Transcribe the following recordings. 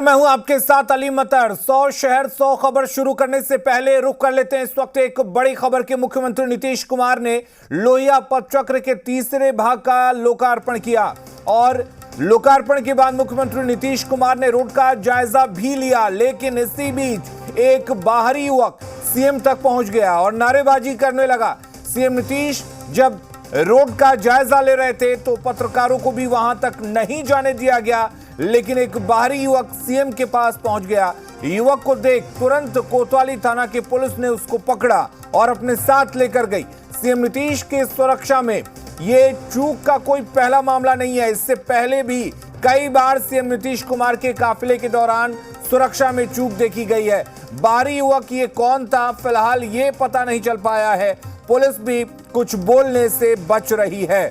मैं हूं आपके साथ अली मतर। 100 शहर 100 खबर शुरू करने से पहले रुक कर लेते हैं इस वक्त एक बड़ी खबर की। मुख्यमंत्री नीतीश कुमार ने लोहिया पदचक्र के तीसरे भाग का लोकार्पण किया और लोकार्पण के बाद मुख्यमंत्री नीतीश कुमार ने रोड का जायजा भी लिया। लेकिन इसी बीच एक बाहरी युवक सीएम तक पहुंच गया और नारेबाजी करने लगा। सीएम नीतीश जब रोड का जायजा ले रहे थे तो पत्रकारों को भी वहां तक नहीं जाने दिया गया, लेकिन एक बाहरी युवक सीएम के पास पहुंच गया। युवक को देख तुरंत कोतवाली थाना की पुलिस ने उसको पकड़ा और अपने साथ लेकर गई। सीएम नीतीश की सुरक्षा में ये चूक का कोई पहला मामला नहीं है। इससे पहले भी कई बार सीएम नीतीश कुमार के काफिले के दौरान सुरक्षा में चूक देखी गई है। बाहरी युवक ये कौन था, फिलहाल ये पता नहीं चल पाया है। पुलिस भी कुछ बोलने से बच रही है।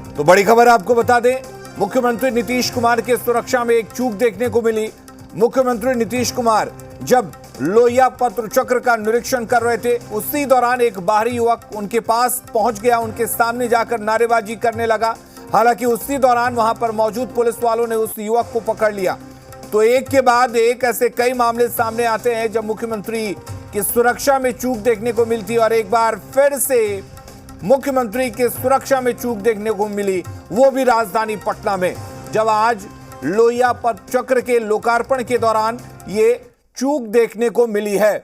तो बड़ी खबर आपको बता दें, मुख्यमंत्री नीतीश कुमार के सुरक्षा में एक चूक देखने को मिली। मुख्यमंत्री नीतीश कुमार जब लोहिया पदचक्र का निरीक्षण कर रहे थे, उसी दौरान एक बाहरी युवक उनके पास पहुंच गया, उनके सामने जाकर नारेबाजी करने लगा। हालांकि उसी दौरान वहां पर मौजूद पुलिस वालों ने उस युवक को पकड़ लिया। तो एक के बाद एक ऐसे कई मामले सामने आते हैं जब मुख्यमंत्री की सुरक्षा में चूक देखने को मिलती है। और एक बार फिर से मुख्यमंत्री की सुरक्षा में चूक देखने को मिली, वो भी राजधानी पटना में, जब आज लोहिया पदचक्र के लोकार्पण के दौरान ये चूक देखने को मिली है।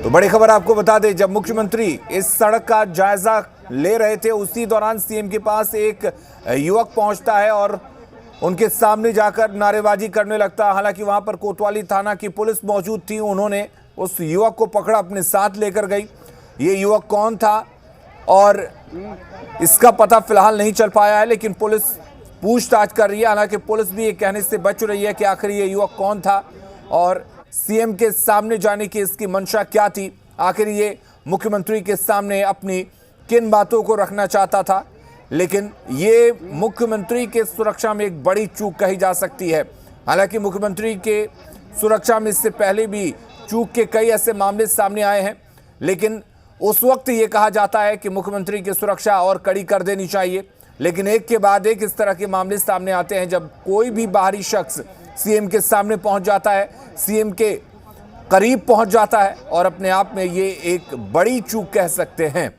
तो बड़ी खबर आपको बता दें, जब मुख्यमंत्री इस सड़क का जायजा ले रहे थे, उसी दौरान सीएम के पास एक युवक पहुंचता है और उनके सामने जाकर नारेबाजी करने लगता है। हालांकि वहां पर कोतवाली थाना की पुलिस मौजूद थी, उन्होंने उस युवक को पकड़ा, अपने साथ लेकर गई। ये युवक कौन था और इसका पता फिलहाल नहीं चल पाया है, लेकिन पुलिस पूछताछ कर रही है। हालांकि पुलिस भी ये कहने से बच रही है कि आखिर ये युवक कौन था और सीएम के सामने जाने की इसकी मंशा क्या थी। आखिर ये मुख्यमंत्री के सामने अपनी किन बातों को रखना चाहता था। लेकिन ये मुख्यमंत्री के सुरक्षा में एक बड़ी चूक कही जा सकती है। हालांकि मुख्यमंत्री के सुरक्षा में इससे पहले भी चूक के कई ऐसे मामले सामने आए हैं, लेकिन उस वक्त ये कहा जाता है कि मुख्यमंत्री की सुरक्षा और कड़ी कर देनी चाहिए। लेकिन एक के बाद एक इस तरह के मामले सामने आते हैं जब कोई भी बाहरी शख्स सीएम के सामने पहुंच जाता है, सीएम के करीब पहुंच जाता है, और अपने आप में ये एक बड़ी चूक कह सकते हैं।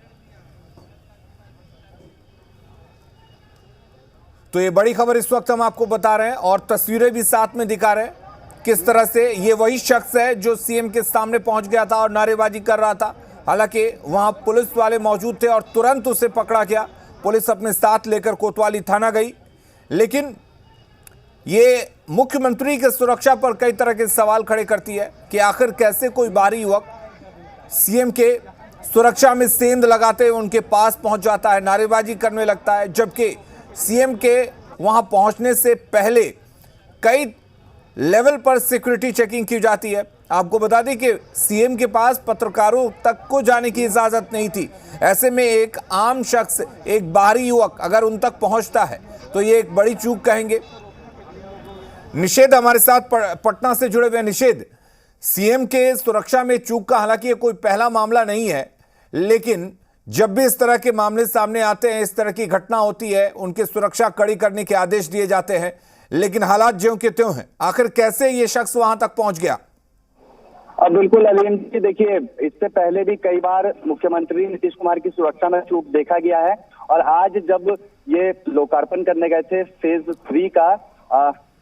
तो ये बड़ी खबर इस वक्त हम आपको बता रहे हैं और तस्वीरें भी साथ में दिखा रहे हैं किस तरह से ये वही शख्स है जो सीएम के सामने पहुंच गया था और नारेबाजी कर रहा था। हालांकि वहां पुलिस वाले मौजूद थे और तुरंत उसे पकड़ा गया। पुलिस अपने साथ लेकर कोतवाली थाना गई। लेकिन ये मुख्यमंत्री के सुरक्षा पर कई तरह के सवाल खड़े करती है कि आखिर कैसे कोई बाहरी युवक सीएम के सुरक्षा में सेंध लगाते हुए उनके पास पहुंच जाता है, नारेबाजी करने लगता है, जबकि सीएम के वहां पहुंचने से पहले कई लेवल पर सिक्योरिटी चेकिंग की जाती है। आपको बता दें कि सीएम के पास पत्रकारों तक को जाने की इजाजत नहीं थी। ऐसे में एक आम शख्स, एक बाहरी युवक अगर उन तक पहुंचता है तो ये एक बड़ी चूक कहेंगे। निषेध हमारे साथ पटना से जुड़े हुए। निषेध, सीएम के सुरक्षा में चूक का हालांकि ये कोई पहला मामला नहीं है, लेकिन जब भी इस तरह के मामले सामने आते हैं, इस तरह की घटना होती है, उनकी सुरक्षा कड़ी करने के आदेश दिए जाते हैं, लेकिन हालात ज्यों के त्यों हैं। आखिर कैसे ये शख्स वहां तक पहुंच गया? बिल्कुल अलीम जी, देखिए इससे पहले भी कई बार मुख्यमंत्री नीतीश कुमार की सुरक्षा में चूक देखा गया है। और आज जब ये लोकार्पण करने गए थे फेज 3 का,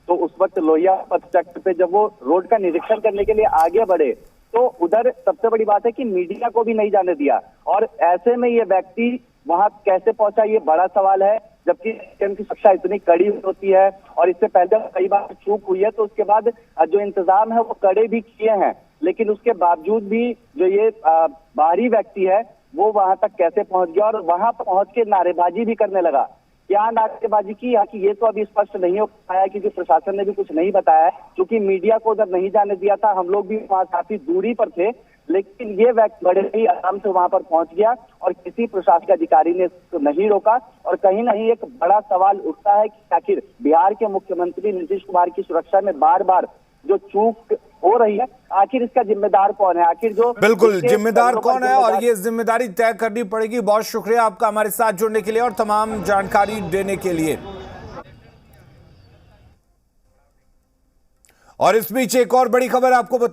तो उस वक्त लोहिया पदचक्र पे जब वो रोड का निरीक्षण करने के लिए आगे बढ़े तो उधर सबसे बड़ी बात है कि मीडिया को भी नहीं जाने दिया। और ऐसे में ये व्यक्ति वहां कैसे पहुंचा, ये बड़ा सवाल है, जबकि सीएम की सुरक्षा इतनी कड़ी होती है। और इससे पहले कई बार चूक हुई है तो उसके बाद जो इंतजाम है वो कड़े भी किए हैं, लेकिन उसके बावजूद भी जो ये बाहरी व्यक्ति है वो वहां तक कैसे पहुंच गया और वहां पहुंच के नारेबाजी भी करने लगा। क्या नारेबाजी की कि ये तो अभी स्पष्ट नहीं हो पाया क्योंकि प्रशासन ने भी कुछ नहीं बताया है, क्योंकि मीडिया को उधर नहीं जाने दिया था। हम लोग भी वहां काफी दूरी पर थे, लेकिन ये व्यक्ति बड़े ही आराम से वहां पर पहुंच गया और किसी प्रशासनिक अधिकारी ने इसको नहीं रोका। और कहीं ना कहीं एक बड़ा सवाल उठता है कि आखिर बिहार के मुख्यमंत्री नीतीश कुमार की सुरक्षा में बार बार जो चूक हो रही है, आखिर इसका जिम्मेदार कौन है? आखिर जो बिल्कुल जिम्मेदार कौन है और ये जिम्मेदारी तय करनी पड़ेगी। बहुत शुक्रिया आपका हमारे साथ जुड़ने के लिए और तमाम जानकारी देने के लिए। और इस बीच एक और बड़ी खबर आपको बता